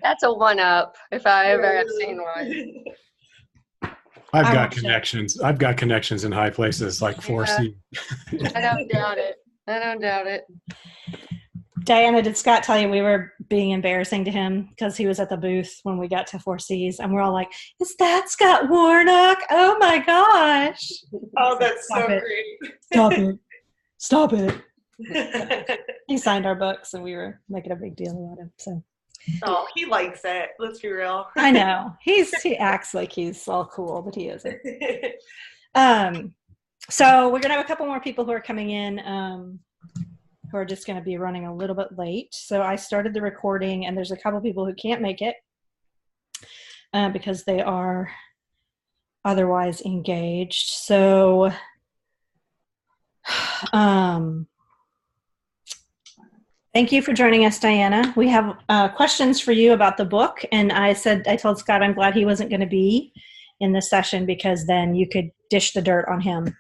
That's a one-up if I ever have seen one. I've got connections. I've got connections in high places like 4C. I don't doubt it. I don't doubt it. Diana, did Scott tell you we were being embarrassing to him because he was at the booth when we got to 4Cs, and we're all like, is that Scott Warnock? Oh my gosh. Oh, that's so great. Stop it. Stop it. He signed our books, and we were making a big deal about him. So. Oh, he likes it. Let's be real. I know. He acts like he's all cool, but he isn't. So we're going to have a couple more people who are coming in who are just going to be running a little bit late. So I started the recording, and there's a couple people who can't make it because they are otherwise engaged. So thank you for joining us, Diana. We have questions for you about the book, and I told Scott I'm glad he wasn't going to be in this session because then you could dish the dirt on him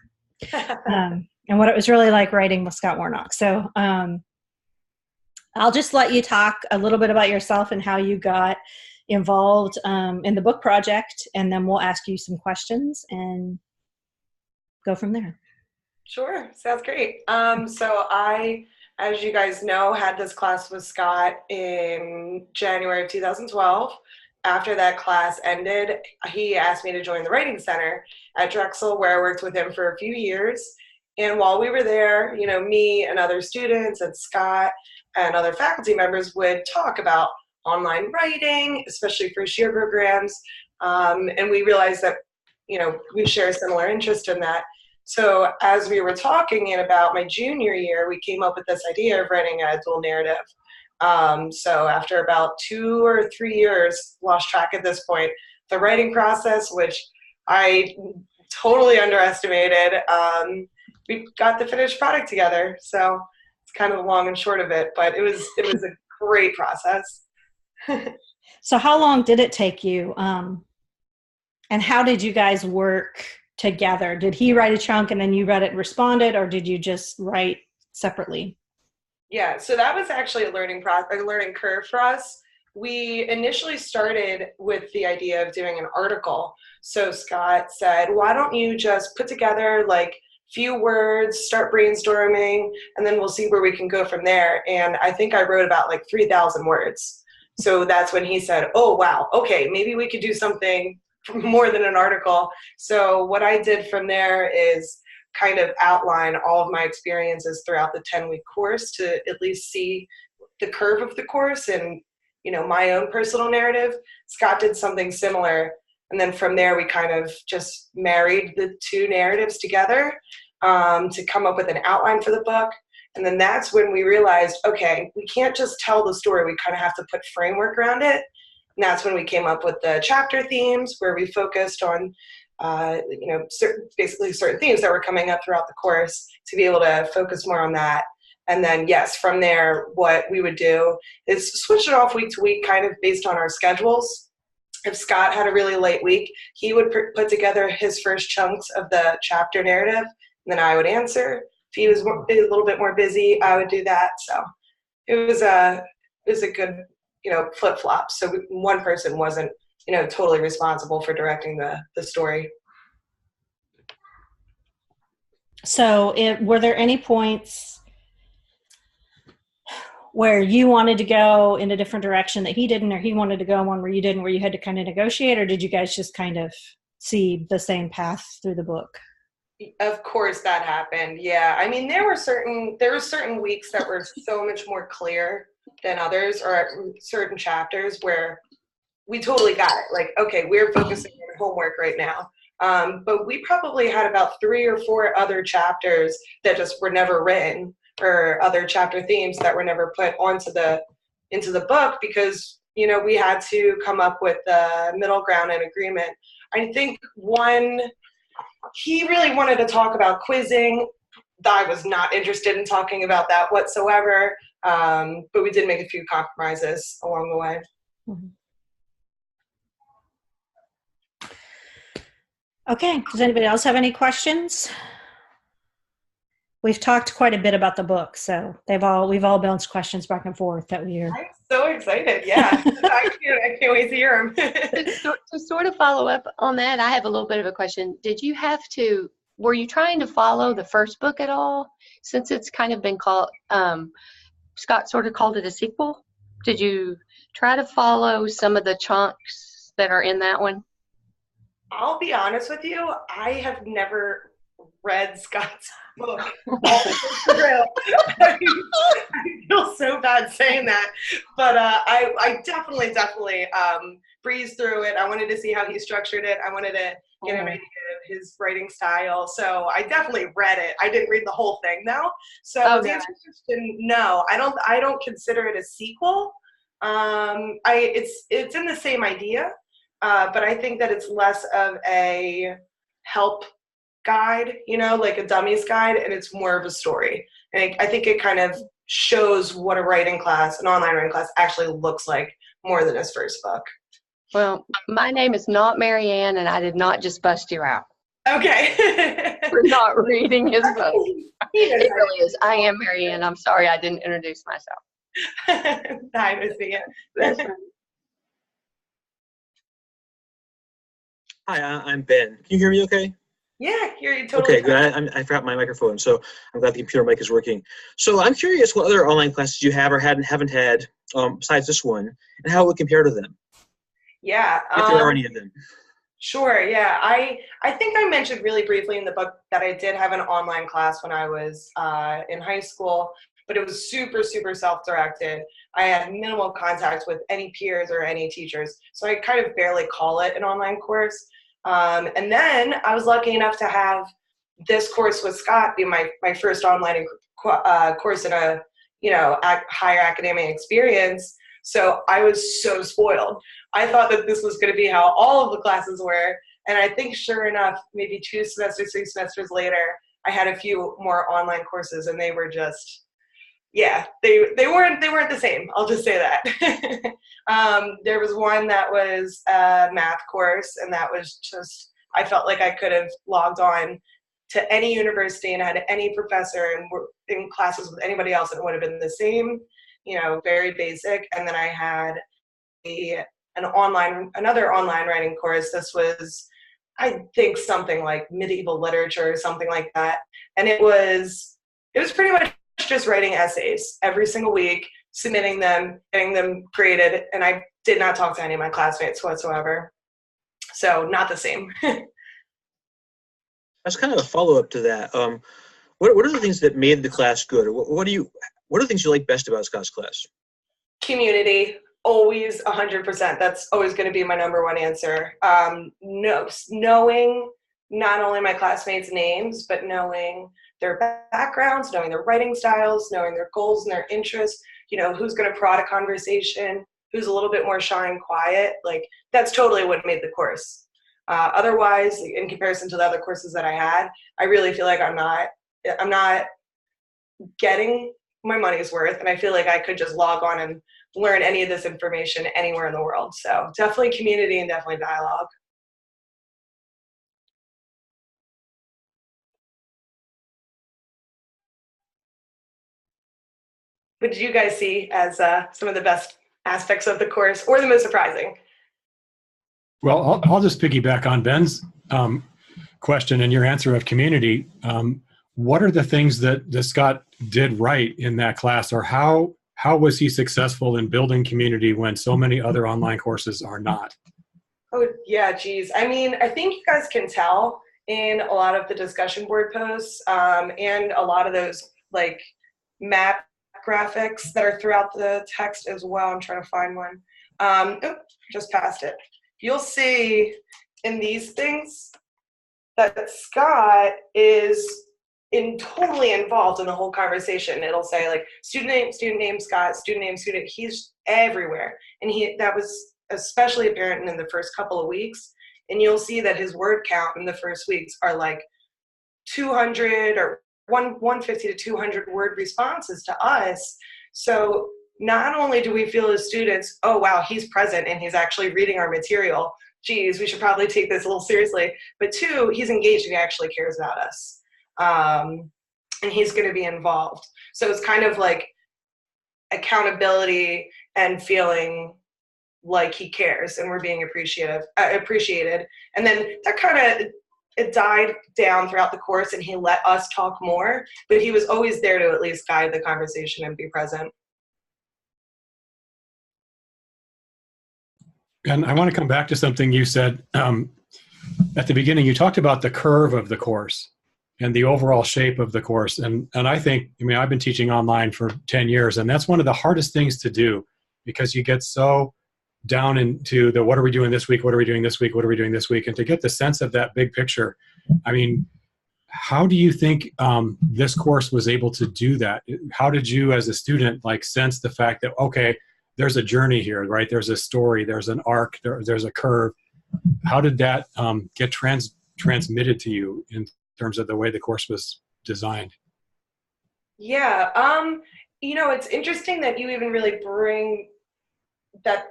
and what it was really like writing with Scott Warnock. So I'll just let you talk a little bit about yourself and how you got involved in the book project, and then we'll ask you some questions and go from there. Sure, sounds great. So I, as you guys know, had this class with Scott in January of 2012. After that class ended, he asked me to join the Writing Center at Drexel, where I worked with him for a few years. And while we were there, you know, me and other students and Scott and other faculty members would talk about online writing, especially first year programs. And we realized that, you know, we share a similar interest in that. So as we were talking in about my junior year, we came up with this idea of writing a dual narrative. So after about 2 or 3 years, lost track at this point, the writing process, which I totally underestimated, we got the finished product together. So it's kind of the long and short of it, but it was a great process. So how long did it take you? And how did you guys work together? Did he write a chunk and then you read it and responded, or did you just write separately? Yeah, so that was actually a learning curve for us. We initially started with the idea of doing an article. So Scott said, why don't you just put together like few words, start brainstorming, and then we'll see where we can go from there. And I think I wrote about like 3,000 words. So that's when he said, oh, wow, okay, maybe we could do something more than an article. So what I did from there is kind of outline all of my experiences throughout the 10-week course to at least see the curve of the course and, you know, my own personal narrative. Scott did something similar. And then from there, we kind of just married the two narratives together to come up with an outline for the book. And then that's when we realized, okay, we can't just tell the story. We kind of have to put framework around it. And that's when we came up with the chapter themes, where we focused on, you know, basically certain themes that were coming up throughout the course to be able to focus more on that. And then, yes, from there, what we would do is switch it off week to week, kind of based on our schedules. If Scott had a really late week, he would put together his first chunks of the chapter narrative, and then I would answer. If he was a little bit more busy, I would do that. So it was a good, you know, flip-flop. So one person wasn't, you know, totally responsible for directing the story. So were there any points where you wanted to go in a different direction that he didn't, or he wanted to go one where you didn't, where you had to kind of negotiate, or did you guys just kind of see the same path through the book? Of course that happened. Yeah. I mean, there were certain weeks that were so much more clear than others, or certain chapters where we totally got it. Like, okay, we're focusing on homework right now. But we probably had about 3 or 4 other chapters that just were never written, or other chapter themes that were never put into the book because, you know, we had to come up with the middle ground and agreement. I think he really wanted to talk about quizzing. I was not interested in talking about that whatsoever. But we did make a few compromises along the way. Mm-hmm. Okay, does anybody else have any questions? We've talked quite a bit about the book, so we've all bounced questions back and forth that we are. So excited. Yeah. I can't wait to hear him. To sort of follow up on that, I have a little bit of a question. Were you trying to follow the first book at all? Since it's kind of been called, Scott sort of called it a sequel. Did you try to follow some of the chunks that are in that one? I'll be honest with you, I have never read Scott's book. I feel so bad saying that, but I definitely breezed through it. I wanted to see how he structured it. I wanted to get an idea of his writing style, so I definitely read it. I didn't read the whole thing though. So to answer your question, no, I don't consider it a sequel. It's in the same idea. But I think that it's less of a help guide, like a dummy's guide, and it's more of a story. And I think it kind of shows what an online writing class actually looks like more than his first book. Well, my name is not Marianne, and I did not just bust you out. Okay. For not reading his book. It really is. I am Marianne. I'm sorry I didn't introduce myself. Hi, Miss Mia. That's right. Hi, I'm Ben. Can you hear me okay? Yeah, hear you totally. Okay, good. I forgot my microphone, so I'm glad the computer mic is working. So I'm curious what other online classes you have or haven't had besides this one, and how it would compare to them. Yeah. If there are any of them. Sure, yeah. I think I mentioned really briefly in the book that I did have an online class when I was in high school, but it was super, super self-directed. I had minimal contact with any peers or any teachers, so I kind of barely call it an online course. And then I was lucky enough to have this course with Scott be my first online course in a higher academic experience. So I was so spoiled. I thought that this was going to be how all of the classes were, and I think sure enough, maybe 3 semesters later, I had a few more online courses, and they were just, yeah, they weren't the same. I'll just say that. There was one that was a math course, and that was just, I felt like I could have logged on to any university and had any professor and were in classes with anybody else, and it would have been the same, very basic. And then I had another online writing course. This was, I think, something like medieval literature or something like that. And it was pretty much just writing essays every single week, submitting them, getting them graded, and I did not talk to any of my classmates whatsoever. So not the same. That's kind of a follow-up to that. What are the things that made the class good? What are the things you like best about Scott's class? Community, always 100%. That's always going to be my number one answer. Knowing not only my classmates' names, but knowing their backgrounds, knowing their writing styles, knowing their goals and their interests, who's going to prod a conversation, who's a little bit more shy and quiet. Like, that's totally what made the course. Otherwise, in comparison to the other courses that I had, I really feel like I'm not getting my money's worth, and I feel like I could just log on and learn any of this information anywhere in the world. So definitely community and definitely dialogue. What did you guys see as some of the best aspects of the course, or the most surprising? Well, I'll just piggyback on Ben's question and your answer of community. What are the things that Scott did right in that class, or how was he successful in building community when so many other online courses are not? Oh, yeah, geez. I mean, I think you guys can tell in a lot of the discussion board posts and a lot of those like map graphics that are throughout the text as well. I'm trying to find one. Just past it. You'll see in these things that Scott is totally involved in the whole conversation. It'll say like student name Scott, student name, student. He's everywhere. And that was especially apparent in the first couple of weeks. And you'll see that his word count in the first weeks are like 200 or 150 to 200 word responses to us. So not only do we feel as students, oh, wow, he's present and he's actually reading our material. Geez, we should probably take this a little seriously. But 2, he's engaged and he actually cares about us. And he's going to be involved. So it's kind of like accountability and feeling like he cares and we're being appreciated. And then that kind of, it died down throughout the course, and he let us talk more, but he was always there to at least guide the conversation and be present. And I want to come back to something you said at the beginning. You talked about the curve of the course and the overall shape of the course. And I think, I mean, I've been teaching online for 10 years, and that's one of the hardest things to do, because you get so down into the, what are we doing this week? What are we doing this week? What are we doing this week? And to get the sense of that big picture, I mean, how do you think this course was able to do that? How did you as a student like sense the fact that, okay, there's a journey here, right? There's a story, there's an arc, there's a curve. How did that get transmitted to you in terms of the way the course was designed? Yeah, it's interesting that you even really bring that,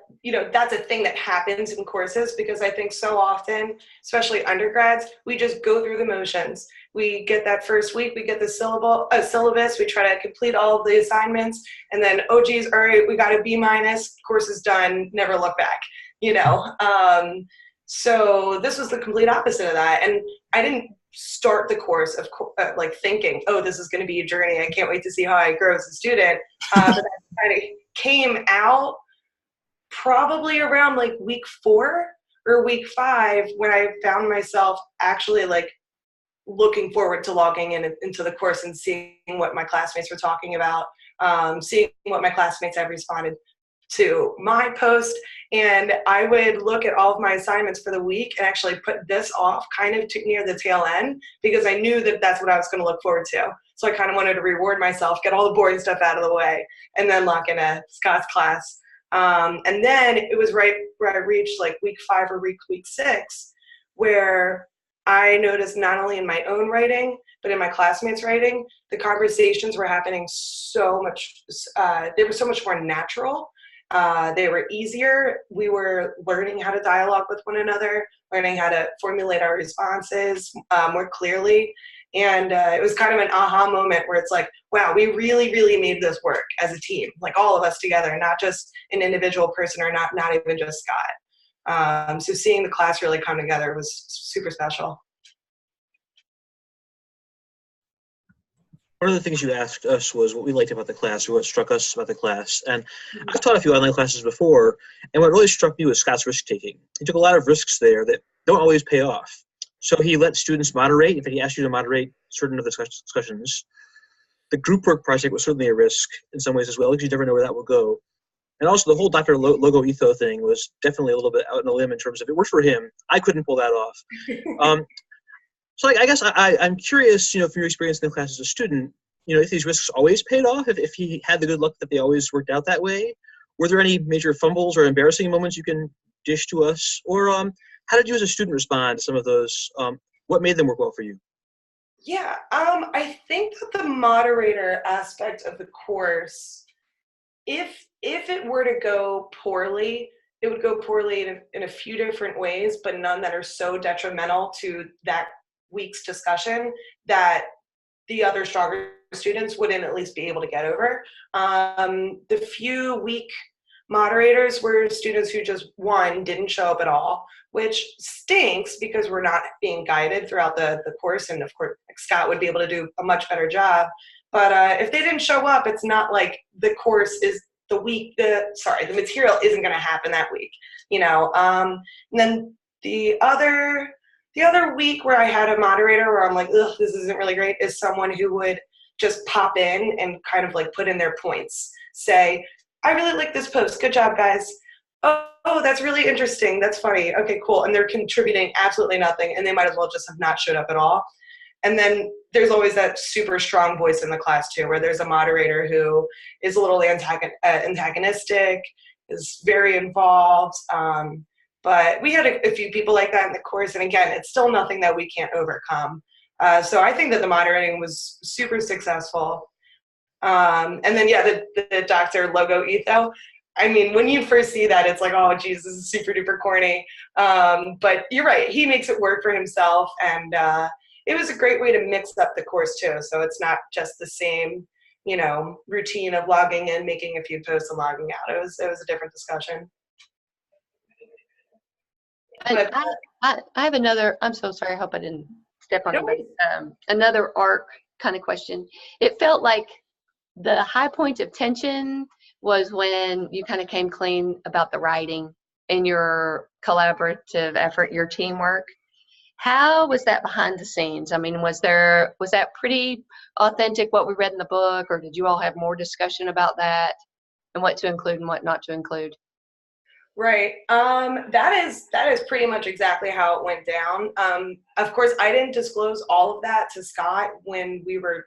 that's a thing that happens in courses, because I think so often, especially undergrads, we just go through the motions. We get that first week, we get the syllabus, we try to complete all of the assignments, and then, oh geez, all right, we got a B-, course is done, never look back, So this was the complete opposite of that. And I didn't start the course like thinking, oh, this is going to be a journey, I can't wait to see how I grow as a student. But that kind of came out probably around like week 4 or week 5, when I found myself actually like looking forward to logging into the course and seeing what my classmates were talking about, seeing what my classmates have responded to my post. And I would look at all of my assignments for the week and actually put this off kind of to near the tail end, because I knew that that's what I was going to look forward to. So I kind of wanted to reward myself, get all the boring stuff out of the way, and then lock in a Scott's class. And then it was right where I reached like week 5 or week 6, where I noticed not only in my own writing, but in my classmates' writing, the conversations were happening so much, they were so much more natural. They were easier. We were learning how to dialogue with one another, learning how to formulate our responses more clearly. And it was kind of an aha moment where it's like, wow, we really, really made this work as a team, like all of us together, not just an individual person, or not even just Scott. So seeing the class really come together was super special. One of the things you asked us was what we liked about the class, or what struck us about the class. And I've taught a few online classes before, and what really struck me was Scott's risk-taking. He took a lot of risks there that don't always pay off. So he let students moderate. In fact, he asked you to moderate certain of the discussions. The group work project was certainly a risk in some ways as well, because you never know where that will go. And also the whole Dr. Logo Etho thing was definitely a little bit out on a limb in terms of it worked for him. I couldn't pull that off. So I guess I'm curious, from your experience in the class as a student, if these risks always paid off, if he had the good luck that they always worked out that way. Were there any major fumbles or embarrassing moments you can dish to us? Or how did you as a student respond to some of those? What made them work well for you? Yeah, I think that the moderator aspect of the course, if it were to go poorly, it would go poorly in a few different ways, but none that are so detrimental to that week's discussion that the other stronger students wouldn't at least be able to get over. The few weak moderators were students who just, one, didn't show up at all, which stinks because we're not being guided throughout the course, and of course Scott would be able to do a much better job. But if they didn't show up, it's not like the course is the material isn't going to happen that week, And then the other week where I had a moderator where I'm like, ugh, this isn't really great, is someone who would just pop in and kind of like put in their points, say, I really like this post, good job guys. Oh, that's really interesting, that's funny, okay, cool. And they're contributing absolutely nothing, and they might as well just have not showed up at all. And then there's always that super strong voice in the class too, where there's a moderator who is a little antagonistic, is very involved. But we had a few people like that in the course, and again, it's still nothing that we can't overcome. So I think that the moderating was super successful. And then, yeah, the Dr. Logo Etho. I mean, when you first see that, it's like, oh, geez, this is super duper corny. But you're right, he makes it work for himself, and it was a great way to mix up the course too. So it's not just the same routine of logging in, making a few posts and logging out. It was a different discussion. But I have another, I'm so sorry, I hope I didn't step on no anybody. Another ARC kind of question. It felt like the high point of tension was when you kind of came clean about the writing and your collaborative effort, your teamwork. How was that behind the scenes? I mean, was that pretty authentic what we read in the book, or did you all have more discussion about that and what to include and what not to include? Right. That is pretty much exactly how it went down. Of course, I didn't disclose all of that to Scott when we were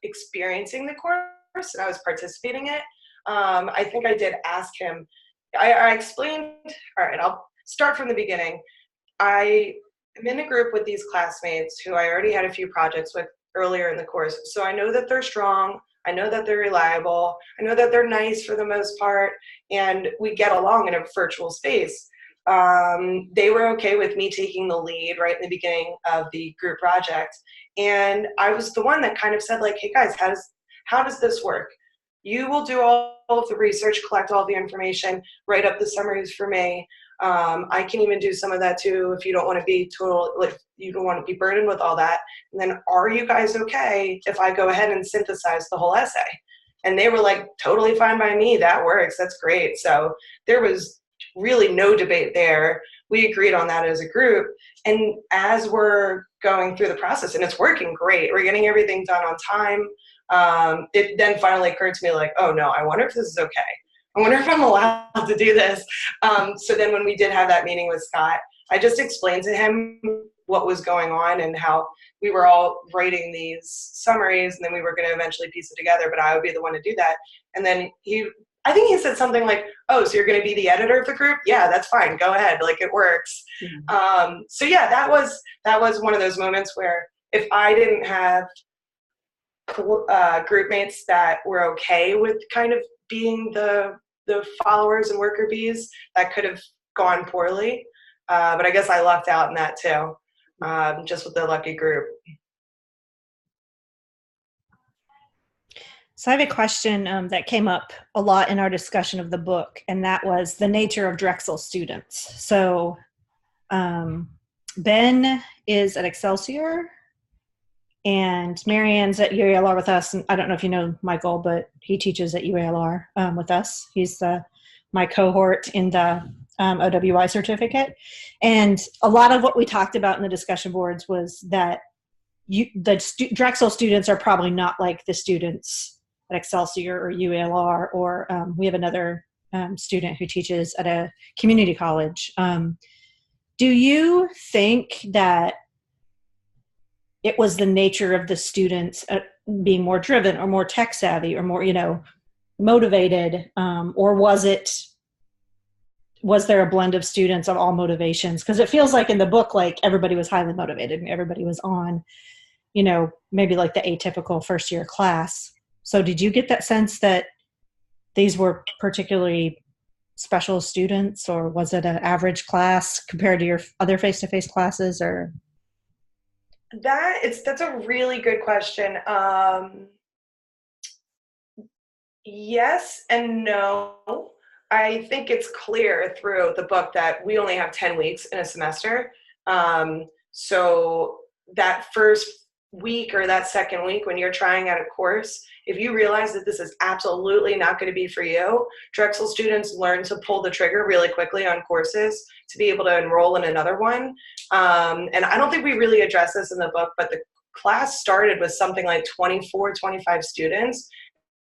experiencing the course and I was participating in it. I think I did ask him. I explained. All right, I'll start from the beginning. I am in a group with these classmates who I already had a few projects with earlier in the course, so I know that they're strong. I know that they're reliable. I know that they're nice for the most part, and we get along in a virtual space. They were okay with me taking the lead right in the beginning of the group project. And I was the one that kind of said, like, hey guys, how does this work? You will do all of the research, collect all the information, write up the summaries for me. I can even do some of that too if you don't want to be you don't want to be burdened with all that. And then are you guys okay if I go ahead and synthesize the whole essay? And they were like, totally fine by me. That works. That's great. So there was really no debate there. We agreed on that as a group. And as we're going through the process, and it's working great, we're getting everything done on time. It then finally occurred to me, like, oh no, I wonder if this is okay. I wonder if I'm allowed to do this. So then when we did have that meeting with Scott, I just explained to him what was going on and how we were all writing these summaries, and then we were going to eventually piece it together, but I would be the one to do that. And then I think he said something like, oh, so you're going to be the editor of the group? Yeah, that's fine. Go ahead. Like, it works. Mm-hmm. So yeah, that was one of those moments where if I didn't have group mates that were okay with kind of being the followers and worker bees, that could have gone poorly. But I guess I lucked out in that too, just with the lucky group. So I have a question that came up a lot in our discussion of the book, and that was the nature of Drexel students. So Ben is at Excelsior, and Marianne's at UALR with us. And I don't know if you know Michael, but he teaches at UALR with us. He's my cohort in the OWI certificate. And a lot of what we talked about in the discussion boards was that Drexel students are probably not like the students at Excelsior or UALR, or we have another student who teaches at a community college. Do you think that it was the nature of the students being more driven or more tech savvy or more, motivated, or was there a blend of students of all motivations? Because it feels like in the book, like everybody was highly motivated and everybody was on, maybe like the atypical first year class. So did you get that sense that these were particularly special students, or was it an average class compared to your other face-to-face classes, or? That's a really good question. Yes and no. I think it's clear through the book that we only have 10 weeks in a semester. So that first week or that second week when you're trying out a course, if you realize that this is absolutely not going to be for you, Drexel students learn to pull the trigger really quickly on courses to be able to enroll in another one. And I don't think we really address this in the book, but the class started with something like 24, 25 students,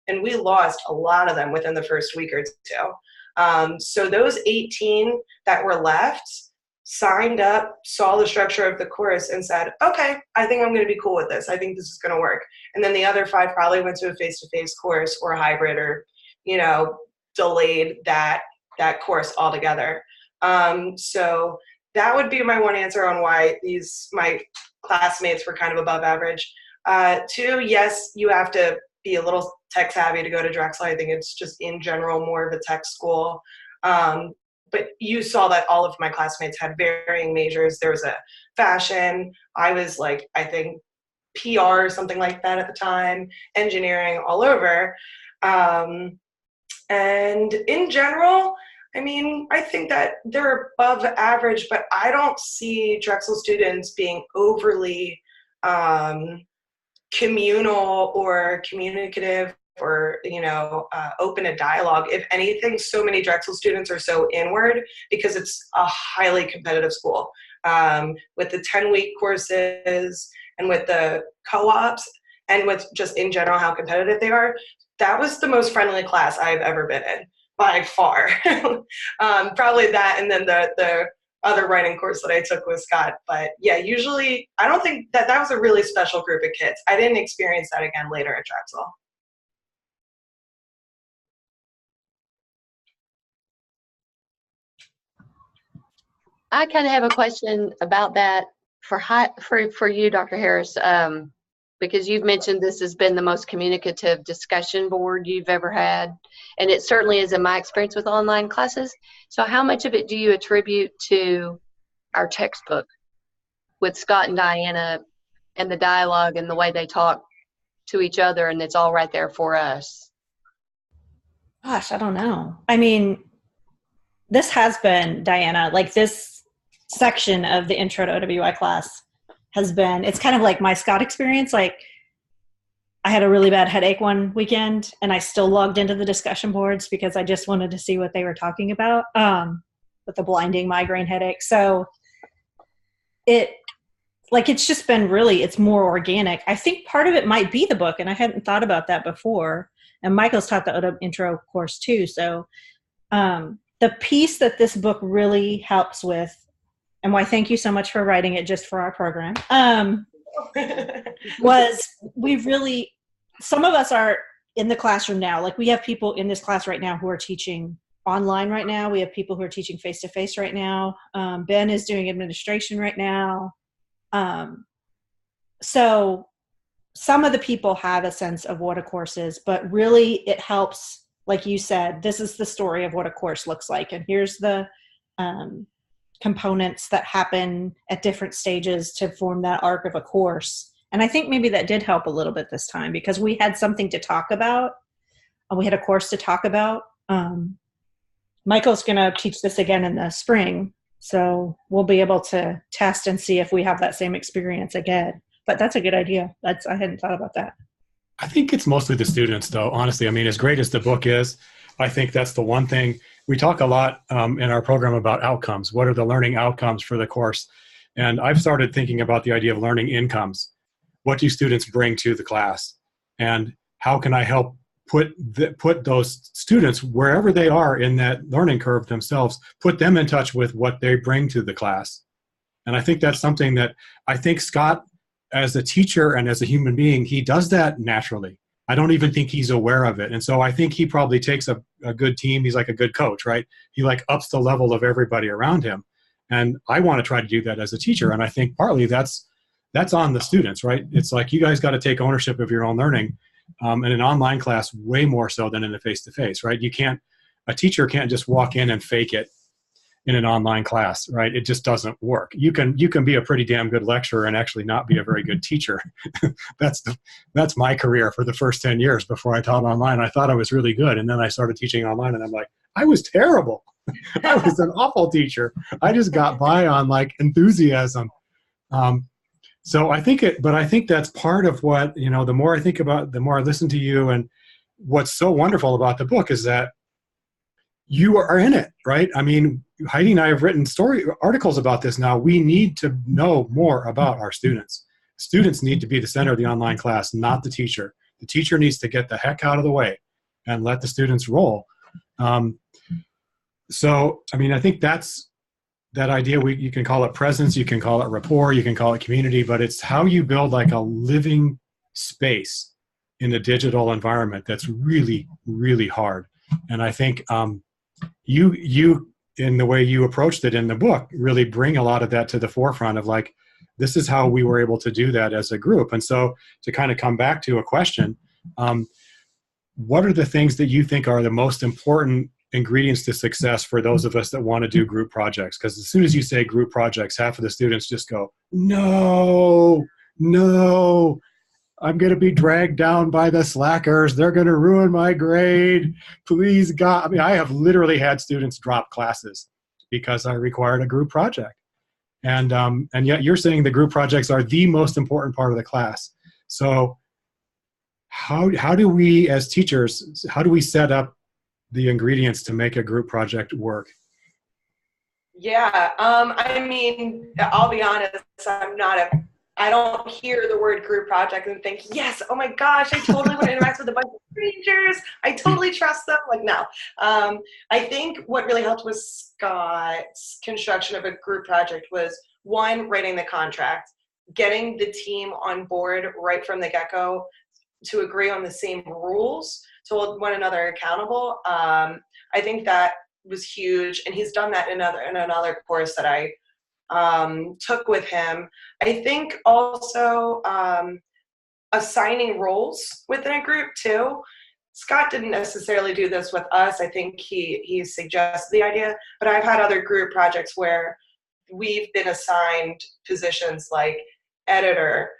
and we lost a lot of them within the first week or two. So those 18 that were left signed up, saw the structure of the course, and said, okay, I think I'm going to be cool with this. I think this is going to work. And then the other 5 probably went to a face-to-face course or a hybrid, or, delayed that course altogether. So that would be my one answer on why my classmates were kind of above average. 2, yes, you have to be a little tech savvy to go to Drexel. I think it's just in general more of a tech school. But you saw that all of my classmates had varying majors. There was a fashion. I was like, I think PR or something like that at the time, engineering, all over. And in general, I mean, I think that they're above average, but I don't see Drexel students being overly communal or communicative or, open to dialogue. If anything, so many Drexel students are so inward because it's a highly competitive school. With the 10-week courses and with the co-ops and with just in general how competitive they are, that was the most friendly class I've ever been in by far. Probably that and then the other writing course that I took with Scott. But yeah, usually I don't think that was a really special group of kids. I didn't experience that again later at Drexel. I kind of have a question about that for you, Dr. Harris, because you've mentioned this has been the most communicative discussion board you've ever had, and it certainly is in my experience with online classes. So how much of it do you attribute to our textbook with Scott and Diana and the dialogue and the way they talk to each other, and it's all right there for us? Gosh, I don't know. I mean, this has been, Diana, like this section of the intro to OWI class has been, it's kind of like my Scott experience. Like I had a really bad headache one weekend and I still logged into the discussion boards because I just wanted to see what they were talking about with the blinding migraine headache. So it's just been really, it's more organic. I think part of it might be the book, and I hadn't thought about that before. And Michael's taught the OWI intro course too. So the piece that this book really helps with, and why thank you so much for writing it just for our program, was some of us are in the classroom now. Like we have people in this class right now who are teaching online right now. We have people who are teaching face-to-face right now. Ben is doing administration right now. So some of the people have a sense of what a course is, but really it helps, like you said, this is the story of what a course looks like. And here's the components that happen at different stages to form that arc of a course. And I think maybe that did help a little bit this time because we had something to talk about. We had a course to talk about. Michael's going to teach this again in the spring. So we'll be able to test and see if we have that same experience again. But that's a good idea. I hadn't thought about that. I think it's mostly the students, though, honestly. I mean, as great as the book is, I think that's the one thing. We talk a lot in our program about outcomes. What are the learning outcomes for the course? And I've started thinking about the idea of learning incomes. What do students bring to the class? And how can I help put those students, wherever they are in that learning curve themselves, put them in touch with what they bring to the class? And I think that's something that I think Scott, as a teacher and as a human being, he does that naturally. I don't even think he's aware of it. And so I think he probably takes a good team. He's like a good coach, right? He like ups the level of everybody around him. And I want to try to do that as a teacher. And I think partly that's on the students, right? It's like you guys got to take ownership of your own learning in an online class way more so than in a face-to-face, right? A teacher can't just walk in and fake it in an online class, right? It just doesn't work. You can be a pretty damn good lecturer and actually not be a very good teacher. That's my career for the first 10 years before I taught online. I thought I was really good. And then I started teaching online and I'm like, I was terrible. I was an awful teacher. I just got by on like enthusiasm. So I think that's part of what, the more I think about, the more I listen to you. And what's so wonderful about the book is that you are in it, right? I mean, Heidi and I have written articles about this now. We need to know more about our students. Students need to be the center of the online class, not the teacher. The teacher needs to get the heck out of the way and let the students roll. So, I mean, I think that's that idea. You can call it presence, you can call it rapport, you can call it community, but it's how you build like a living space in a digital environment that's really, really hard. And I think you in the way you approached it in the book really bring a lot of that to the forefront of like, this is how we were able to do that as a group. And so to kind of come back to a question, what are the things that you think are the most important ingredients to success for those of us that want to do group projects? Because as soon as you say group projects, half of the students just go, no, no, I'm going to be dragged down by the slackers. They're going to ruin my grade. Please, God. I mean, I have literally had students drop classes because I required a group project. And yet you're saying the group projects are the most important part of the class. So how do we, as teachers, how do we set up the ingredients to make a group project work? Yeah, I mean, I'll be honest, I don't hear the word group project and think, yes, oh my gosh, I totally want to interact with a bunch of strangers. I totally trust them. Like, no. I think what really helped with Scott's construction of a group project was, one, writing the contract, getting the team on board right from the get-go to agree on the same rules, to hold one another accountable. I think that was huge, and he's done that in another course that I took with him. I think also assigning roles within a group too. Scott didn't necessarily do this with us. I think he suggested the idea, but I've had other group projects where we've been assigned positions like editor,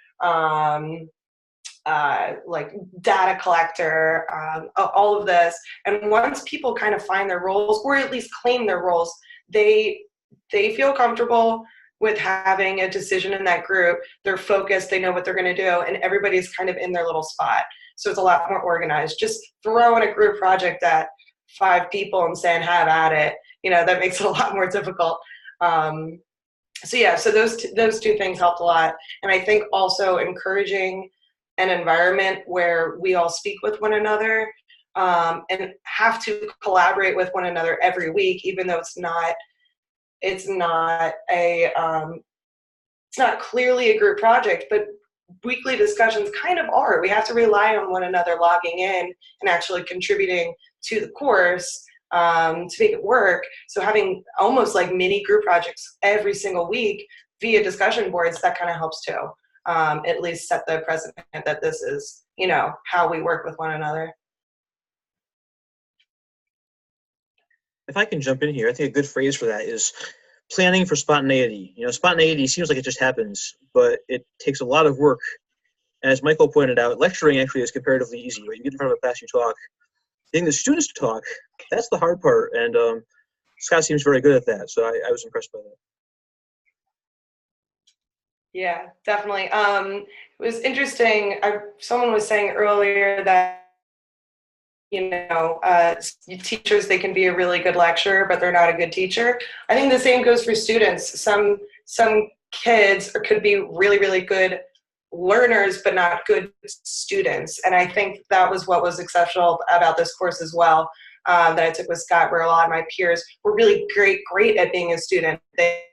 like data collector, all of this. And once people kind of find their roles, or at least claim their roles, they feel comfortable with having a decision in that group. They're focused, they know what they're going to do, and everybody's kind of in their little spot. So it's a lot more organized. Just throwing a group project at 5 people and saying, have at it, that makes it a lot more difficult. So those two things helped a lot. And I think also encouraging an environment where we all speak with one another and have to collaborate with one another every week, even though it's not clearly a group project, but weekly discussions kind of are. We have to rely on one another logging in and actually contributing to the course to make it work. So having almost like mini group projects every single week via discussion boards, that kind of helps too. At least set the precedent that this is, how we work with one another. If I can jump in here, I think a good phrase for that is planning for spontaneity. Spontaneity seems like it just happens, but it takes a lot of work. And as Michael pointed out, lecturing actually is comparatively easy. Right? You get in front of a class, you talk. Getting the students to talk, that's the hard part. And Scott seems very good at that, so I was impressed by that. Yeah, definitely. It was interesting. Someone was saying earlier that, teachers, they can be a really good lecturer, but they're not a good teacher. I think the same goes for students. Some kids could be really, really good learners, but not good students. And I think that was what was exceptional about this course as well, that I took with Scott, where a lot of my peers were really great at being a student. They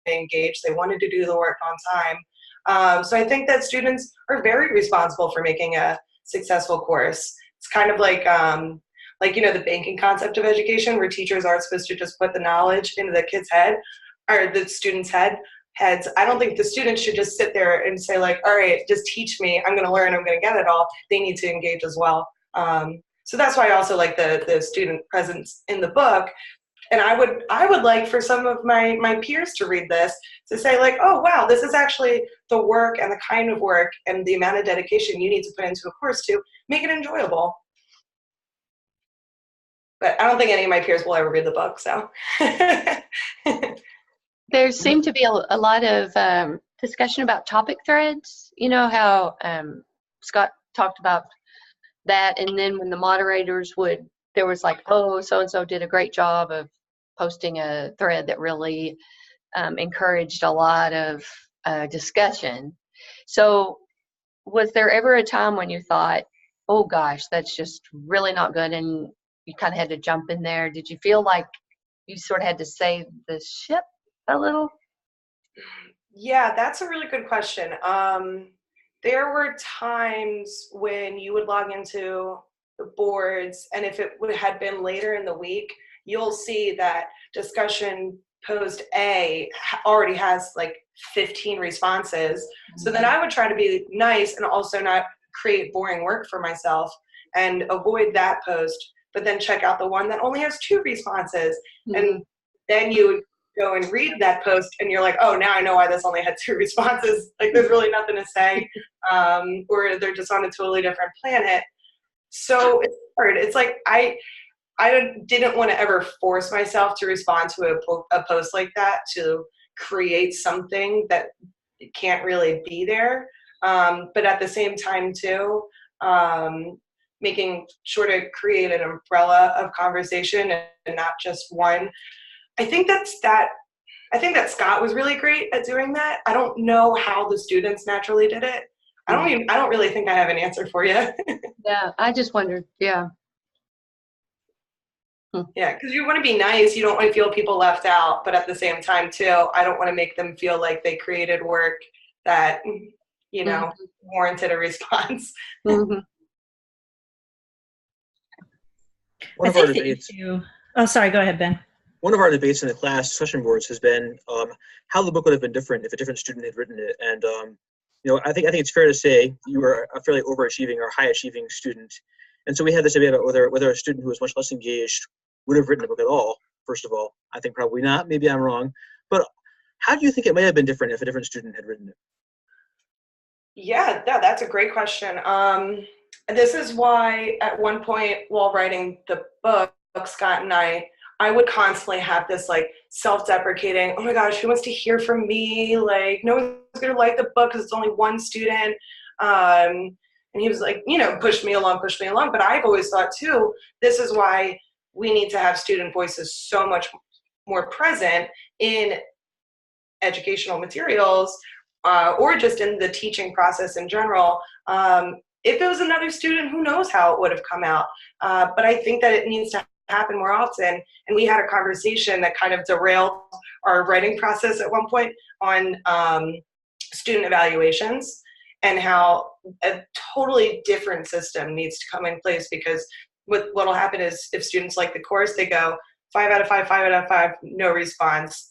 engaged, they wanted to do the work on time. So I think that students are very responsible for making a successful course. It's kind of like the banking concept of education, where teachers aren't supposed to just put the knowledge into the kid's head or the student's heads. I don't think the students should just sit there and say like, all right, just teach me, I'm going to learn, I'm going to get it all. They need to engage as well. So that's why I also like the student presence in the book. And I would like for some of my peers to read this, to say like, oh wow, this is actually the work and the kind of work and the amount of dedication you need to put into a course to make it enjoyable. But I don't think any of my peers will ever read the book, so. There seemed to be a lot of discussion about topic threads. You know how Scott talked about that, and then when the moderators there was like, oh, so-and-so did a great job of posting a thread that really encouraged a lot of discussion. So was there ever a time when you thought, oh gosh, that's just really not good, and you kind of had to jump in there? Did you feel like you sort of had to save the ship a little? Yeah, that's a really good question. There were times when you would log into the boards, and if it had been later in the week, you'll see that discussion post A already has like 15 responses. So then I would try to be nice and also not create boring work for myself and avoid that post, but then check out the one that only has 2 responses. And then you would go and read that post and you're like, oh, now I know why this only had 2 responses. Like there's really nothing to say, or they're just on a totally different planet. So it's hard. It's like I didn't want to ever force myself to respond to a post like that, to create something that can't really be there. But at the same time too, making sure to create an umbrella of conversation and not just one. I think that Scott was really great at doing that. I don't know how the students naturally did it. I don't really think I have an answer for you. Yeah, I just wondered. Yeah. Yeah, because you want to be nice. You don't want to feel people left out. But at the same time, too, I don't want to make them feel like they created work that, warranted a response. Mm-hmm. One of our debates. Oh, sorry. Go ahead, Ben. One of our debates in the class discussion boards has been how the book would have been different if a different student had written it. And I think it's fair to say you were a fairly overachieving or high achieving student. And so we had this debate about whether a student who was much less engaged would have written a book at all. First of all, I think probably not. Maybe I'm wrong. But how do you think it might have been different if a different student had written it? Yeah, that's a great question. This is why at one point while writing the book, Scott and I would constantly have this like self-deprecating, oh my gosh, who wants to hear from me? Like no one's going to like the book because it's only one student. And he was like, push me along. But I've always thought too, this is why we need to have student voices so much more present in educational materials, or just in the teaching process in general. If it was another student, who knows how it would have come out. But I think that it needs to happen more often. And we had a conversation that kind of derailed our writing process at one point on student evaluations, and how a totally different system needs to come in place, because what will happen is if students like the course, they go 5 out of 5, 5 out of 5, no response.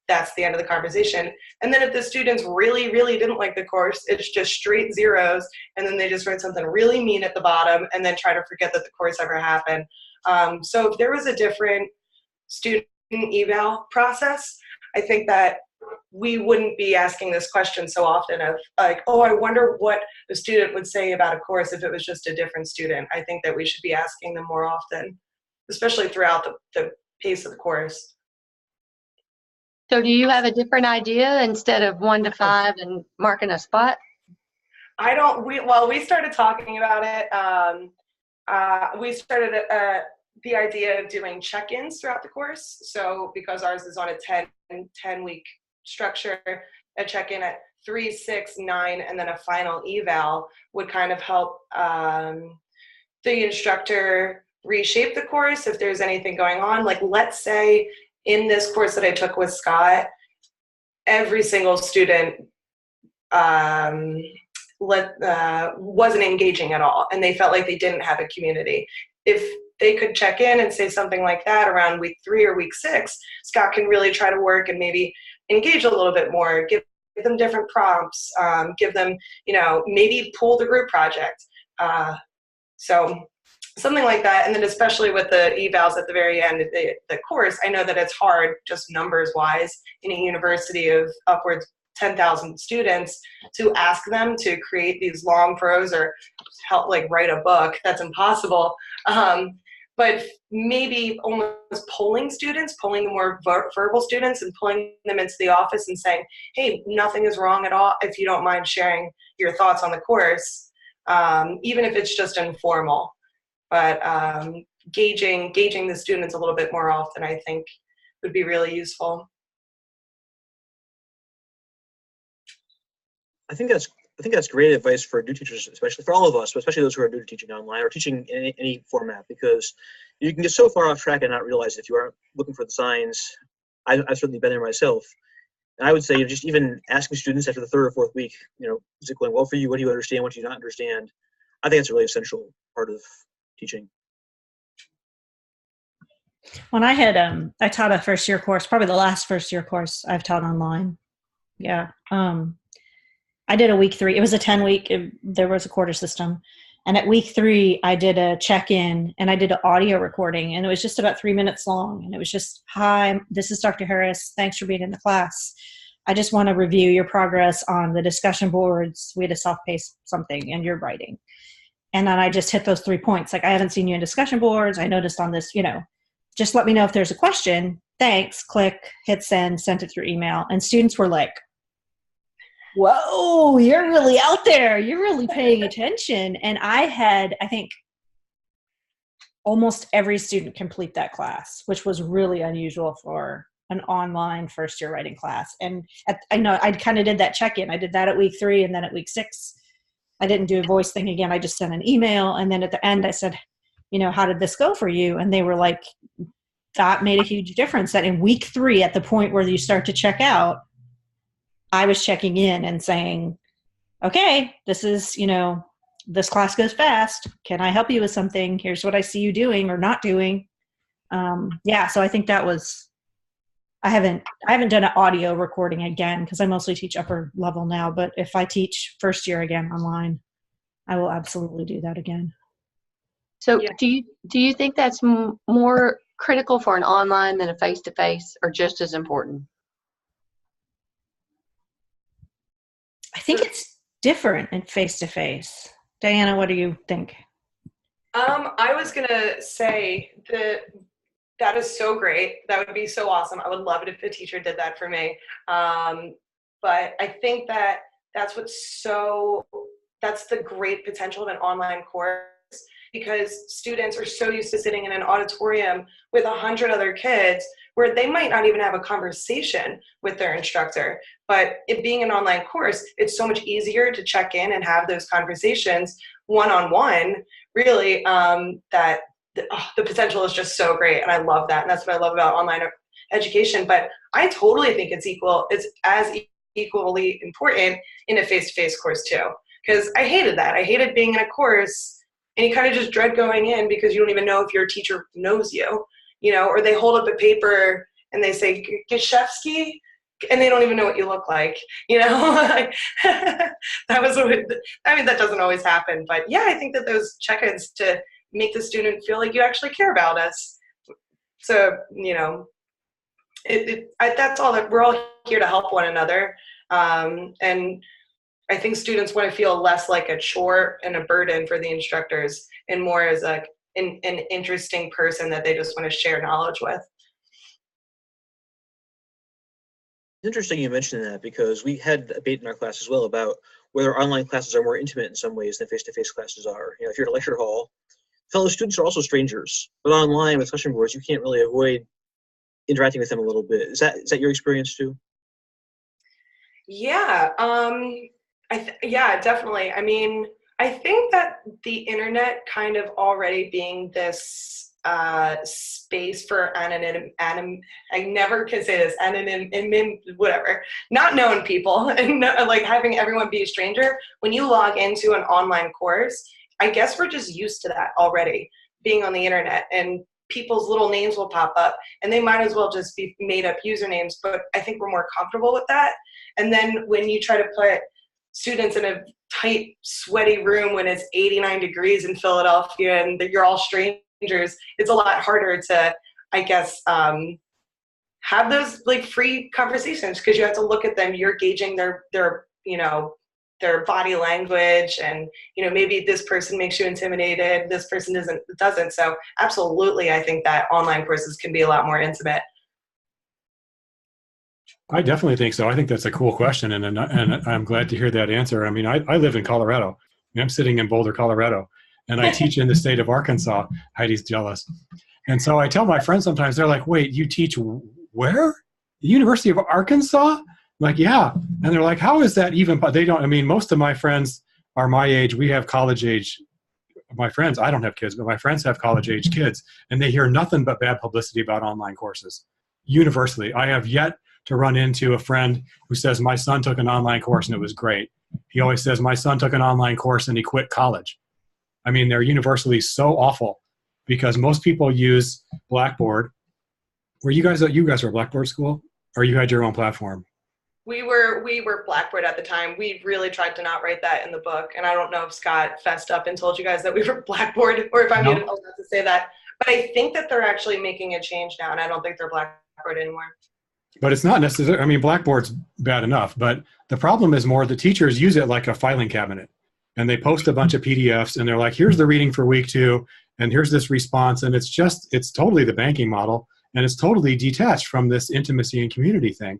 That's the end of the conversation. And then if the students really, really didn't like the course, it's just straight zeros. And then they just write something really mean at the bottom and then try to forget that the course ever happened. So if there was a different student eval process, I think that we wouldn't be asking this question so often of like, oh, I wonder what the student would say about a course if it was just a different student. I think that we should be asking them more often, especially throughout the pace of the course. So do you have a different idea instead of 1 to 5 and marking a spot? We started talking about it. We started the idea of doing check-ins throughout the course. So because ours is on a 10-week structure, a check-in at 3, 6, 9, and then a final eval would kind of help the instructor reshape the course if there's anything going on. Like, let's say in this course that I took with Scott, every single student wasn't engaging at all, and they felt like they didn't have a community. If they could check in and say something like that around week 3 or week 6, Scott can really try to work and maybe engage a little bit more, give them different prompts, give them, maybe pull the group project. So something like that. And then especially with the evals at the very end of the course, I know that it's hard just numbers wise in a university of upwards 10,000 students to ask them to create these long prose or help write a book. That's impossible. But maybe almost polling the more verbal students and pulling them into the office and saying, hey, nothing is wrong at all if you don't mind sharing your thoughts on the course, even if it's just informal. But gauging the students a little bit more often, I think, would be really useful. I think that's great advice for new teachers, especially for all of us, but especially those who are new to teaching online or teaching in any format, because you can get so far off track and not realize if you aren't looking for the signs. I've certainly been there myself. And I would say just even asking students after the 3rd or 4th week, is it going well for you? What do you understand? What do you not understand? I think it's a really essential part of teaching. When I taught a first year course, probably the last first year course I've taught online. Yeah. I did a week 3. It was a 10-week. There was a quarter system. And at week 3, I did a check-in and I did an audio recording, and it was just about 3 minutes long. And it was just, hi, this is Dr. Harris. Thanks for being in the class. I just want to review your progress on the discussion boards. We had a self-paced something and your writing. And then I just hit those 3 points. Like, I haven't seen you in discussion boards. I noticed on this, just let me know if there's a question. Thanks. Click, hit send, sent it through email. And students were like, whoa, you're really out there. You're really paying attention. And I had, I think, almost every student complete that class, which was really unusual for an online first-year writing class. And I know I kind of did that check-in. I did that at week 3, and then at week 6, I didn't do a voice thing again. I just sent an email. And then at the end, I said, how did this go for you? And they were like, that made a huge difference. That in week 3, at the point where you start to check out, I was checking in and saying, okay, this is, this class goes fast. Can I help you with something? Here's what I see you doing or not doing. So I think that was, I haven't done an audio recording again because I mostly teach upper level now, but if I teach first year again online, I will absolutely do that again. So do you think that's more critical for an online than a face-to-face, or just as important? I think it's different in face-to-face. Diana, what do you think? I was going to say that is so great. That would be so awesome. I would love it if a teacher did that for me. But I think that's the great potential of an online course, because students are so used to sitting in an auditorium with 100 other kids where they might not even have a conversation with their instructor. But it being an online course, it's so much easier to check in and have those conversations one-on-one, really, that the potential is just so great. And I love that. And that's what I love about online education. But I totally think it's as equally important in a face-to-face course too. Because I hated that. I hated being in a course and you kind of just dread going in because you don't even know if your teacher knows you, or they hold up a paper and they say, Gasiewski, and they don't even know what you look like, that doesn't always happen. But yeah, I think that those check-ins to make the student feel like you actually care about us. So, that's all, that we're all here to help one another. And I think students want to feel less like a chore and a burden for the instructors and more as an interesting person that they just want to share knowledge with. It's interesting you mentioned that, because we had a debate in our class as well about whether online classes are more intimate in some ways than face-to-face classes are. If you're in a lecture hall, fellow students are also strangers, but online with discussion boards, you can't really avoid interacting with them a little bit. Is that your experience too? Yeah. Definitely. I mean, I think that the internet kind of already being this space for I never can say this, whatever, not known people, and like having everyone be a stranger. When you log into an online course, I guess we're just used to that already, being on the internet, and people's little names will pop up, and they might as well just be made up usernames, but I think we're more comfortable with that. And then when you try to put students in a tight, sweaty room when it's 89 degrees in Philadelphia and you're all strangers, it's a lot harder to, I guess, have those like free conversations, because you have to look at them. You're gauging their body language, and maybe this person makes you intimidated, this person doesn't. So absolutely, I think that online courses can be a lot more intimate. I definitely think so. I think that's a cool question, and I'm glad to hear that answer. I mean, I live in Colorado. I'm sitting in Boulder, Colorado, and I teach in the state of Arkansas. Heidi's jealous. And so I tell my friends sometimes, they're like, wait, you teach where? The University of Arkansas? I'm like, yeah. And they're like, how is that even? But they don't, most of my friends are my age. We have college age. My friends, I don't have kids, but my friends have college age kids, and they hear nothing but bad publicity about online courses. Universally. I have yet to run into a friend who says, my son took an online course and it was great. He always says, my son took an online course and he quit college. They're universally so awful, because most people use Blackboard. Were you guys are a Blackboard school, or you had your own platform? We were Blackboard at the time. We really tried to not write that in the book. And I don't know if Scott fessed up and told you guys that we were Blackboard or if I'm No. even allowed to say that. But I think that they're actually making a change now, and I don't think they're Blackboard anymore. But it's not necessarily, I mean, Blackboard's bad enough, but the problem is more the teachers use it like a filing cabinet. And they post a bunch of PDFs and they're like, here's the reading for week 2, and here's this response. And it's totally the banking model, and it's totally detached from this intimacy and community thing.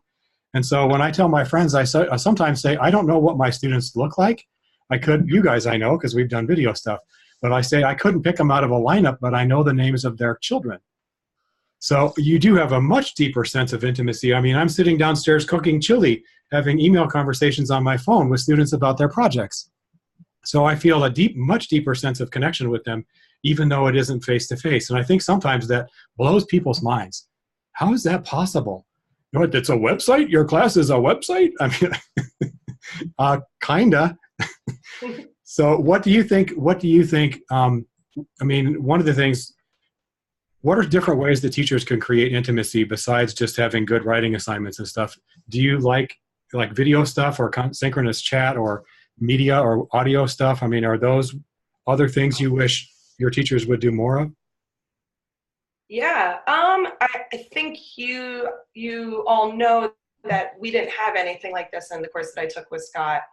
And so when I tell my friends, I sometimes say, I don't know what my students look like. You guys I know, because we've done video stuff. But I say I couldn't pick them out of a lineup, but I know the names of their children. So you do have a much deeper sense of intimacy. I mean, I'm sitting downstairs cooking chili, having email conversations on my phone with students about their projects. So I feel a much deeper sense of connection with them, even though it isn't face-to-face. And I think sometimes that blows people's minds. How is that possible? What, it's a website? Your class is a website? I mean, kinda. So what do you think, I mean, one of the things, what are different ways that teachers can create intimacy besides just having good writing assignments and stuff? Do you like video stuff or synchronous chat or media or audio stuff? I mean, are those other things you wish your teachers would do more of? Yeah, I think you all know that we didn't have anything like this in the course that I took with Scott.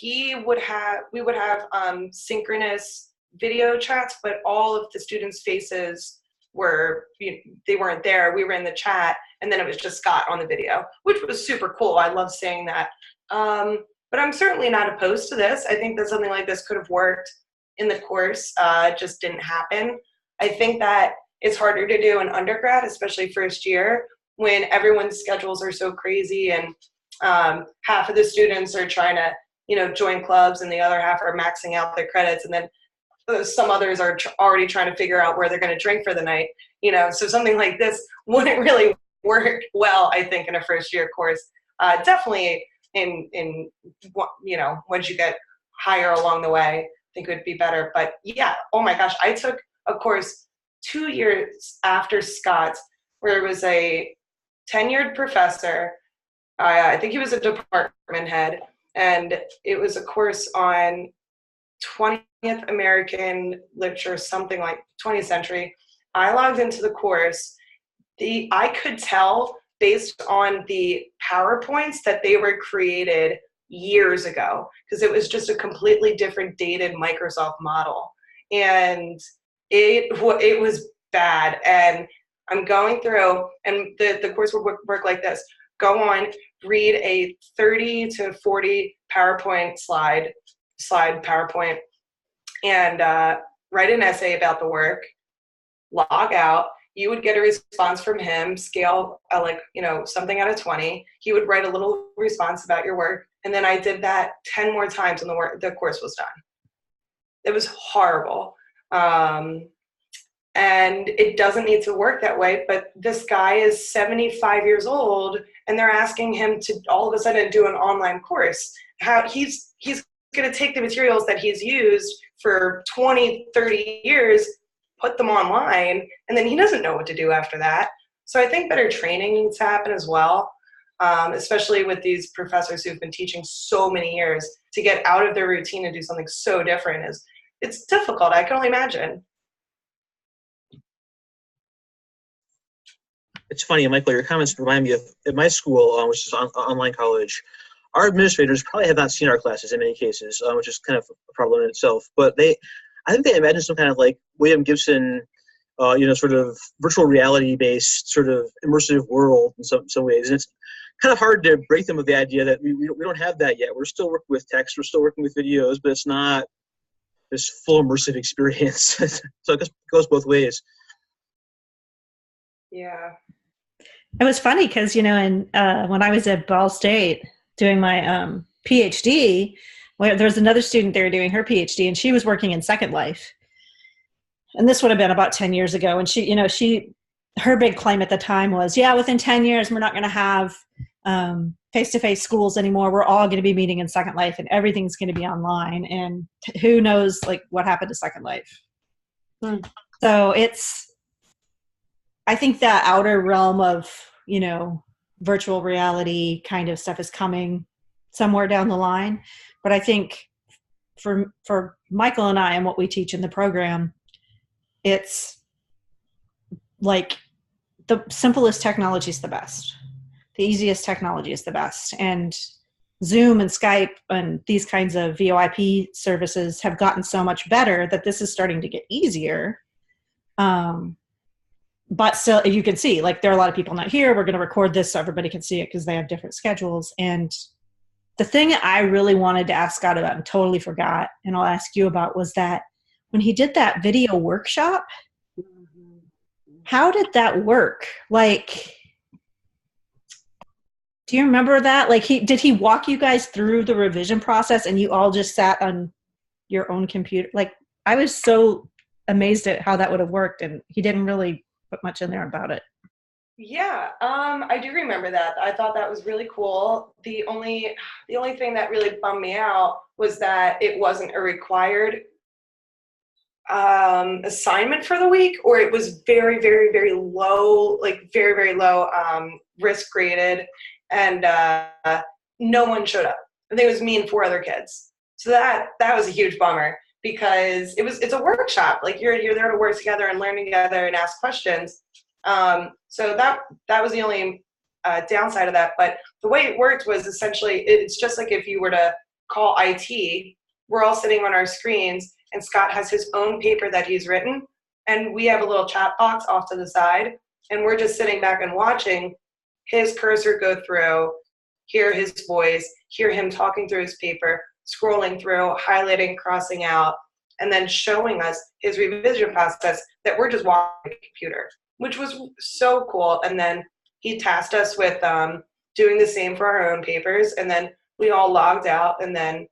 We would have synchronous video chats, but all of the students' faces they weren't there. We were in the chat, and then it was just Scott on the video, which was super cool. I love seeing that. But I'm certainly not opposed to this. I think that something like this could have worked in the course. It just didn't happen. I think that it's harder to do in undergrad, especially first year, when everyone's schedules are so crazy and half of the students are trying to, join clubs and the other half are maxing out their credits. And then some others are already trying to figure out where they're going to drink for the night. So something like this wouldn't really work well, I think, in a first year course. Definitely in once you get higher along the way, I think it would be better. But yeah, oh my gosh, I took a course 2 years after Scott's where it was a tenured professor. I think he was a department head, and it was a course on 20th American literature, something like 20th century. I logged into the course. I could tell based on the PowerPoints that they were created years ago, because it was just a completely different dated Microsoft model. And it was bad. And I'm going through, and the course would work like this. Go on, read a 30 to 40 PowerPoint slide PowerPoint, and write an essay about the work, log out. You would get a response from him, scale something out of 20. He would write a little response about your work. And then I did that 10 more times and the course was done. It was horrible. And it doesn't need to work that way, but this guy is 75 years old and they're asking him to all of a sudden do an online course. How he's going to take the materials that he's used for 20, 30 years, put them online, and then he doesn't know what to do after that. So I think better training needs to happen as well, especially with these professors who've been teaching so many years. To get out of their routine and do something so different it's difficult. I can only imagine. It's funny, Michael, your comments remind me of at my school, which is online college, our administrators probably have not seen our classes in many cases, which is kind of a problem in itself. But I think they imagine some kind of like William Gibson, sort of virtual reality-based sort of immersive world in some ways. And it's kind of hard to break them of the idea that we don't have that yet. We're still working with text, we're still working with videos, but it's not this full immersive experience. So it goes both ways. Yeah. It was funny because, when I was at Ball State doing my PhD, there was another student there doing her PhD, and she was working in Second Life. And this would have been about 10 years ago. And her big claim at the time was, within 10 years, we're not going to have face-to-face schools anymore. We're all going to be meeting in Second Life, and everything's going to be online. And who knows, what happened to Second Life. So I think that outer realm of, virtual reality kind of stuff is coming somewhere down the line. But I think for Michael and I and what we teach in the program, it's like the simplest technology is the best. The easiest technology is the best. And Zoom and Skype and these kinds of VoIP services have gotten so much better that this is starting to get easier. But still, you can see, like, there are a lot of people not here. We're going to record this so everybody can see it because they have different schedules. And the thing I really wanted to ask Scott about and totally forgot, and I'll ask you about, was that when he did that video workshop, how did that work? Like, do you remember that? Like, did he walk you guys through the revision process and you all just sat on your own computer? Like, I was so amazed at how that would have worked, and he didn't really put much in there about it. Yeah, I do remember that. I thought that was really cool. The only thing that really bummed me out was that it wasn't a required assignment for the week, or it was very, very, very low, like very, very low risk graded, and no one showed up. I think it was me and 4 other kids. So that was a huge bummer, because it's a workshop. Like, you're there to work together and learn together and ask questions. So that was the only downside of that. But the way it worked was essentially, it's just like if you were to call IT, we're all sitting on our screens, and Scott has his own paper that he's written, and we have a little chat box off to the side, and we're just sitting back and watching his cursor go through, hear his voice, hear him talking through his paper, scrolling through, highlighting, crossing out, and then showing us his revision process that we're just watching the computer, which was so cool. And then he tasked us with doing the same for our own papers, and then we all logged out and then,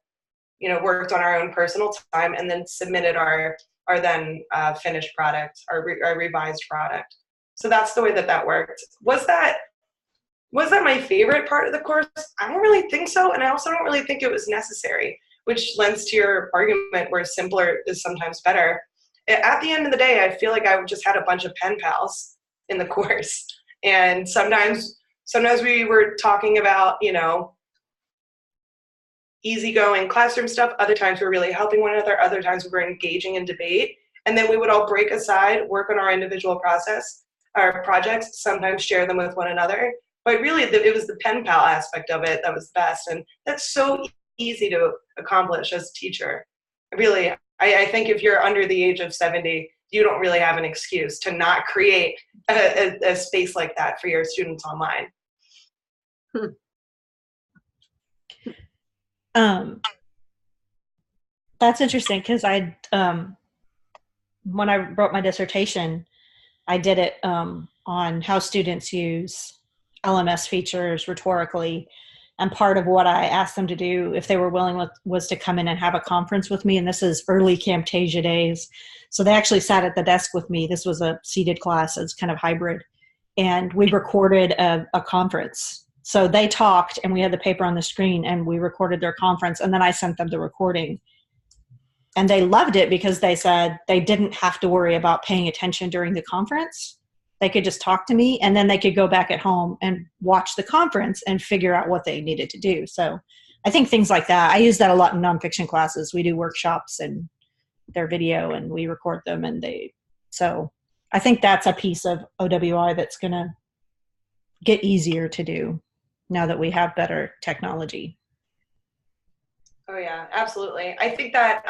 worked on our own personal time, and then submitted our then finished product, our revised product. So that's the way that worked. Was that my favorite part of the course? I don't really think so, and I also don't really think it was necessary, which lends to your argument where simpler is sometimes better. At the end of the day, I feel like I just had a bunch of pen pals in the course, and sometimes we were talking about, easygoing classroom stuff. Other times we were really helping one another. Other times we were engaging in debate, and then we would all break aside, work on our individual our projects, sometimes share them with one another. But really, it was the pen pal aspect of it that was best, and that's so easy to accomplish as a teacher. Really, I think if you're under the age of 70, you don't really have an excuse to not create a space like that for your students online. That's interesting, because when I wrote my dissertation, I did it on how students use LMS features rhetorically. And part of what I asked them to do, if they were willing, was to come in and have a conference with me. And this is early Camtasia days. So they actually sat at the desk with me. This was a seated class. It's kind of hybrid. And we recorded a conference. So they talked, and we had the paper on the screen, and we recorded their conference. And then I sent them the recording. And they loved it, because they said they didn't have to worry about paying attention during the conference. They could just talk to me, and then they could go back at home and watch the conference and figure out what they needed to do. So I think things like that, I use that a lot in nonfiction classes. We do workshops, and they're video, and we record them, so I think that's a piece of OWI that's going to get easier to do now that we have better technology. Oh yeah, absolutely. I think that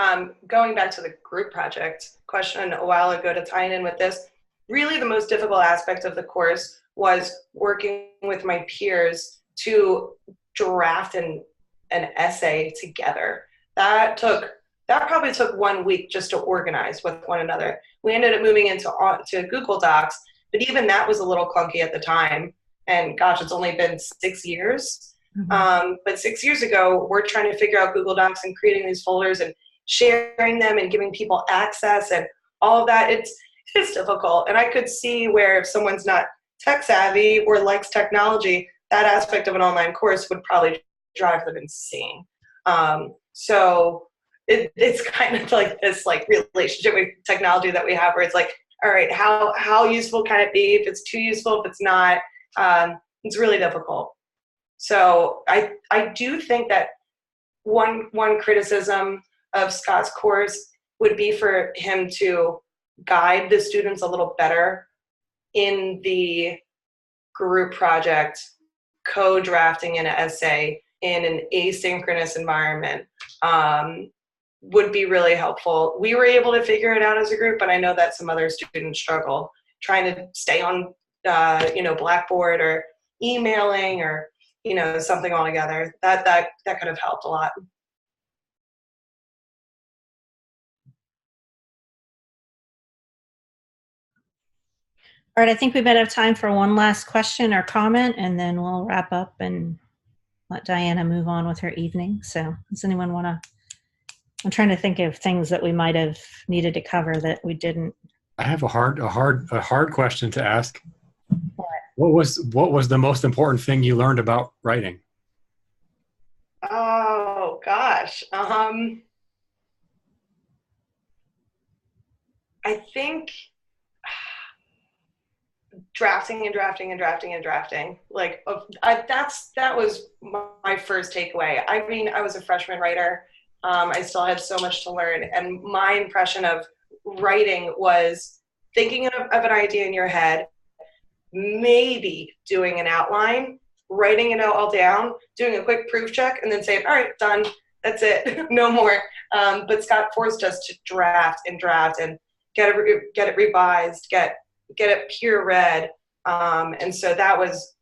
going back to the group project question a while ago to tie in with this, really the most difficult aspect of the course was working with my peers to draft an essay together. That probably took 1 week just to organize with one another. We ended up moving to Google Docs, but even that was a little clunky at the time. And gosh, it's only been 6 years. Mm-hmm. But 6 years ago, we're trying to figure out Google Docs and creating these folders and sharing them and giving people access and all of that. It's difficult. And I could see where if someone's not tech savvy or likes technology, that aspect of an online course would probably drive them insane. So it's kind of like this relationship with technology that we have, where it's like, all right, how useful can it be? If it's too useful, if it's not, It's really difficult. So I do think that one criticism of Scott's course would be for him to guide the students a little better in the group project, co-drafting an essay in an asynchronous environment. Would be really helpful. We were able to figure it out as a group, but I know that some other students struggle trying to stay on, Blackboard or emailing or, something all together. That could have helped a lot. All right, I think we might have time for one last question or comment, and then we'll wrap up and let Diana move on with her evening. So does anyone want to? I'm trying to think of things that we might have needed to cover that we didn't. I have a hard question to ask. What was the most important thing you learned about writing? Oh gosh. I think drafting. Like that was my first takeaway. I mean, I was a freshman writer. I still had so much to learn, and my impression of writing was thinking of an idea in your head, maybe doing an outline, writing it all down, doing a quick proof check, and then saying, all right, done. That's it. No more. But Scott forced us to draft and get it revised, get it peer read. And so that was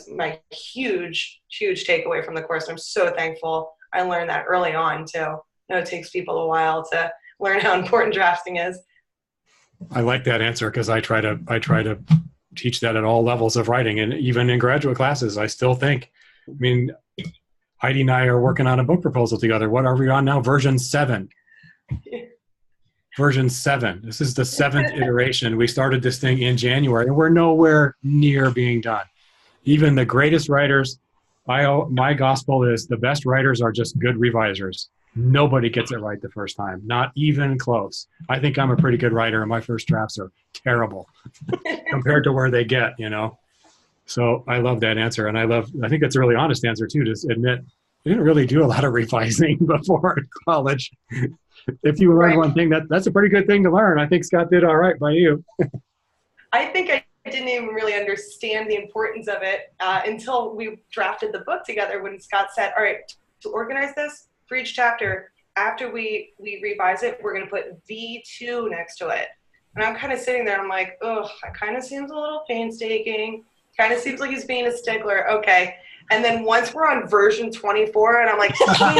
my huge takeaway from the course. I'm so thankful I learned that early on too. I know it takes people a while to learn how important drafting is. I like that answer because I try to teach that at all levels of writing, and even in graduate classes. I still think, I mean, Heidi and I are working on a book proposal together. What are we on now? Version 7. Version 7. This is the 7th iteration. We started this thing in January, and we're nowhere near being done. Even the greatest writers, my gospel is the best writers are just good revisers. Nobody gets it right the first time, not even close. I think I'm a pretty good writer, and my first drafts are terrible compared to where they get, So I love that answer, and I think it's a really honest answer too, to admit I didn't really do a lot of revising before college. If you learn one thing, that's a pretty good thing to learn. I think Scott did all right by you. I think I didn't even really understand the importance of it until we drafted the book together, when Scott said, all right, to organize this for each chapter, after we revise it, we're going to put V2 next to it. And I'm kind of sitting there and I'm like, oh, that kind of seems a little painstaking. Kind of seems like he's being a stickler. Okay. And then once we're on version 24 and I'm like, something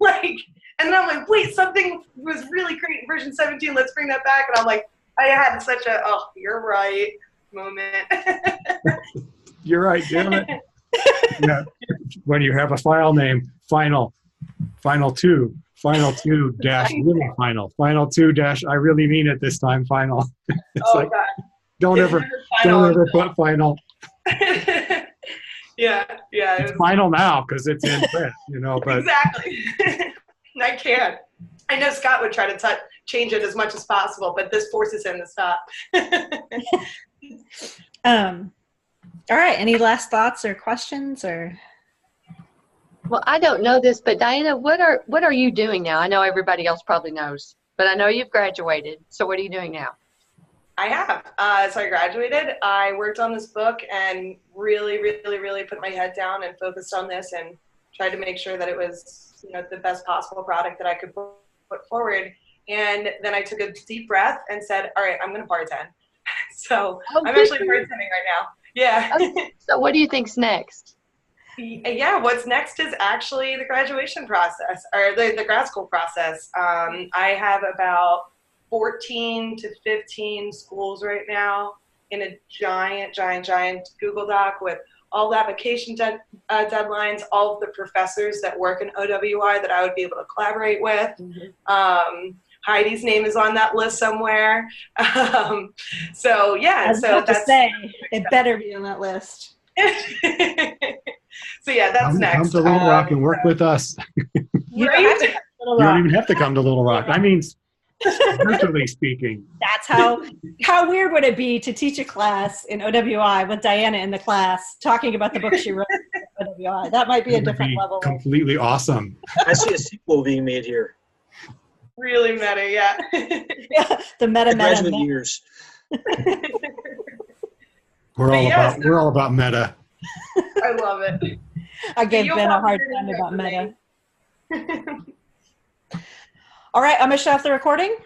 like, and then I'm like, wait, something was really great in version 17. Let's bring that back. And I'm like, I had such a, oh, you're right moment. You're right, damn it. Yeah. When you have a file name, final 2 dash really final 2 dash I really mean it this time final. It's God. Don't ever put final. Yeah. It's final now because it's in print, but exactly. I can't. I know Scott would try to change it as much as possible, but this forces him to stop. All right. Any last thoughts or questions or? Well, I don't know this, but Diana, what are you doing now? I know everybody else probably knows, but I know you've graduated. So what are you doing now? I have. So I graduated. I worked on this book and really put my head down and focused on this and tried to make sure that it was, the best possible product that I could put forward. And then I took a deep breath and said, all right, I'm going to bartend. So I'm actually bartending right now. Yeah. Okay. So what do you think's next? Yeah, what's next is actually the graduation process, or the grad school process. I have about 14 to 15 schools right now in a giant Google Doc with all the application deadlines, all of the professors that work in OWI that I would be able to collaborate with. Mm-hmm. Heidi's name is on that list somewhere. So yeah, I was about to say, it better be on that list. So yeah, that's next. Come to Little Rock and work with us. Right? You don't even have to come to Little Rock. I mean, Virtually speaking. That's how weird would it be to teach a class in OWI with Diana in the class talking about the book she wrote in OWI? That might be a It would different be level. completely awesome. I see a sequel being made here. Really meta, yeah. Yeah, the meta. Graduate years. We're all about meta. I love it. I gave You'll Ben a hard probably time about remember meta. All right, I'm gonna shut off the recording.